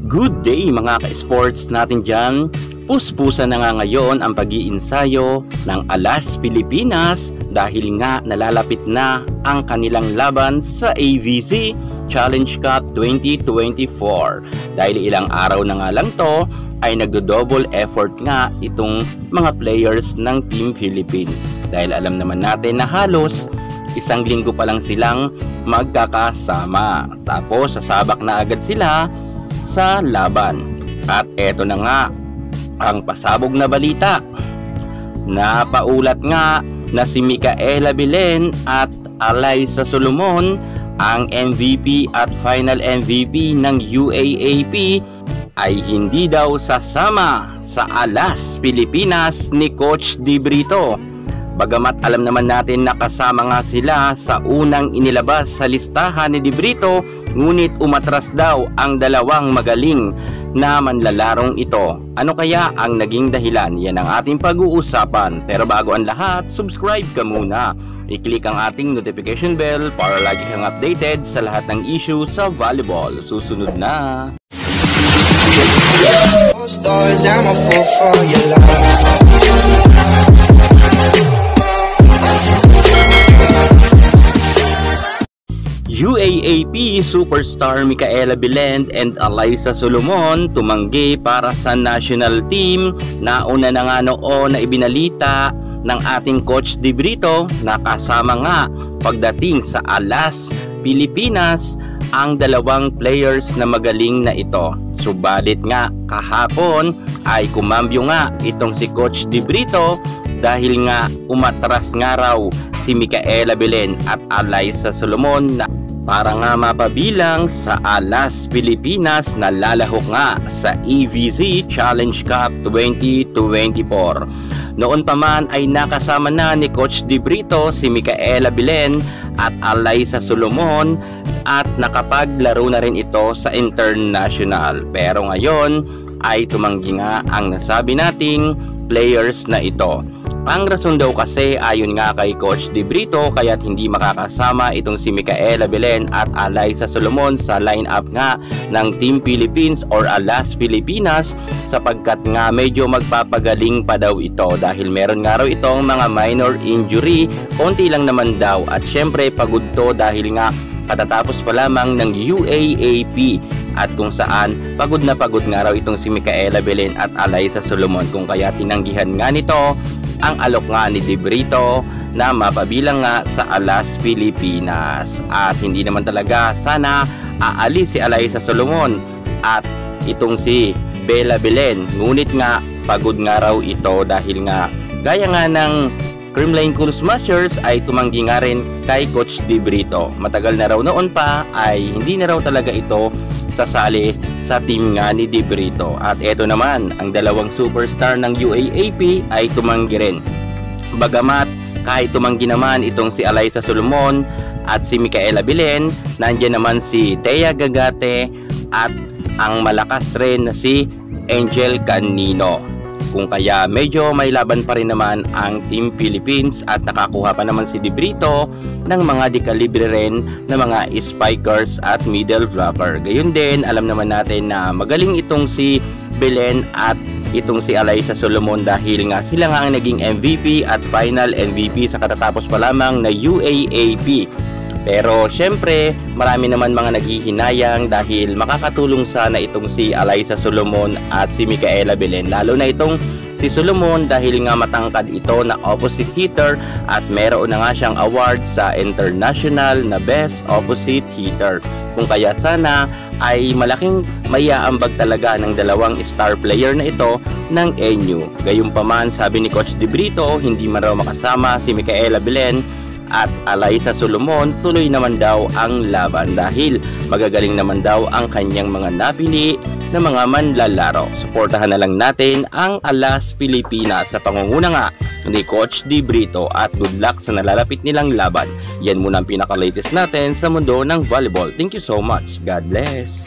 Good day mga ka-sports natin dyan. Puspusa na nga ngayon ang pag-iinsayo ng Alas Pilipinas dahil nga nalalapit na ang kanilang laban sa AVC Challenge Cup 2024. Dahil ilang araw na nga lang to ay nagdo-double effort nga itong mga players ng Team Philippines. Dahil alam naman natin na halos isang linggo pa lang silang magkakasama. Tapos sasabak na agad sila sa laban. At eto na nga ang pasabog na balita. Napaulat nga na si Micaela Belen at Alyssa Solomon, ang MVP at final MVP ng UAAP, ay hindi daw sasama sa Alas Pilipinas ni Coach Di Brito. Bagamat alam naman natin na kasama nga sila sa unang inilabas sa listahan ni Di Brito, ngunit umatras daw ang dalawang magaling na manlalarong ito. Ano kaya ang naging dahilan? Yan ang ating pag-uusapan. Pero bago ang lahat, subscribe ka muna. I-click ang ating notification bell para lagi kang updated sa lahat ng issue sa volleyball. Susunod na! UAAP superstar Micaela Belen and Alyssa Solomon tumanggi para sa national team. Nauna na nga noon na ibinalita ng ating Coach Di Brito na kasama nga pagdating sa Alas Pilipinas ang dalawang players na magaling na ito. Subalit nga kahapon ay kumambyo nga itong si Coach Di Brito dahil nga umatras nga raw si Micaela Belen at Alyssa Solomon na para nga mapabilang sa Alas Pilipinas na lalahok nga sa AVC Challenge Cup 2024. Noon pa man ay nakasama na ni Coach Di Brito si Micaela Belen at Alyssa Solomon at nakapaglaro na rin ito sa international. Pero ngayon ay tumanggi nga ang nasabi nating players na ito. Ang rason daw kasi ayon nga kay Coach Di Brito kaya't hindi makakasama itong si Micaela Belen at Alyssa Solomon sa lineup nga ng Team Philippines or Alas Pilipinas sapagkat nga medyo magpapagaling pa daw ito dahil meron nga raw itong mga minor injury, konti lang naman daw at syempre pagod to dahil nga katatapos pa lamang ng UAAP at kung saan pagod na pagod nga raw itong si Micaela Belen at Alyssa Solomon kung kaya tinanggihan nga nito ang alok nga ni Di Brito na mapabilang nga sa Alas Pilipinas. At hindi naman talaga sana aalis si Alyssa Solomon at itong si Bella Belen, ngunit nga pagod nga raw ito dahil nga gaya nga ng Creamline Cool Smashers ay tumanggi nga rin kay Coach Di Brito. Matagal na raw noon pa ay hindi na raw talaga ito sasali sa team nga ni Di Brito. At eto naman, ang dalawang superstar ng UAAP ay tumanggi rin. Bagamat kahit tumanggi naman itong si Alyssa Solomon at si Micaela Belen, nandiyan naman si Thea Gagate at ang malakas rin na si Angel Canino. Kung kaya medyo may laban pa rin naman ang Team Philippines at nakakuha pa naman si Di Brito ng mga dekalibre rin na mga spikers at middle blocker. Gayun din, alam naman natin na magaling itong si Belen at itong si Alyssa Solomon dahil nga sila nga ang naging MVP at final MVP sa katatapos pa lamang na UAAP. Pero syempre marami naman mga naghihinayang dahil makakatulong sana itong si Alyssa Solomon at si Micaela Belen, lalo na itong si Solomon dahil nga matangkad ito na opposite hitter at meron na nga siyang award sa international na best opposite hitter. Kung kaya sana ay malaking maiaambag talaga ng dalawang star player na ito ng NU. Gayunpaman sabi ni Coach Di Brito hindi man raw makasama si Micaela Belen at Alyssa Solomon, tuloy naman daw ang laban dahil magagaling naman daw ang kanyang mga napili na mga manlalaro. Suportahan na lang natin ang Alas Pilipinas sa pangunguna nga ni Coach Di Brito at good luck sa nalalapit nilang laban. Yan muna ang pinaka-latest natin sa mundo ng volleyball. Thank you so much. God bless.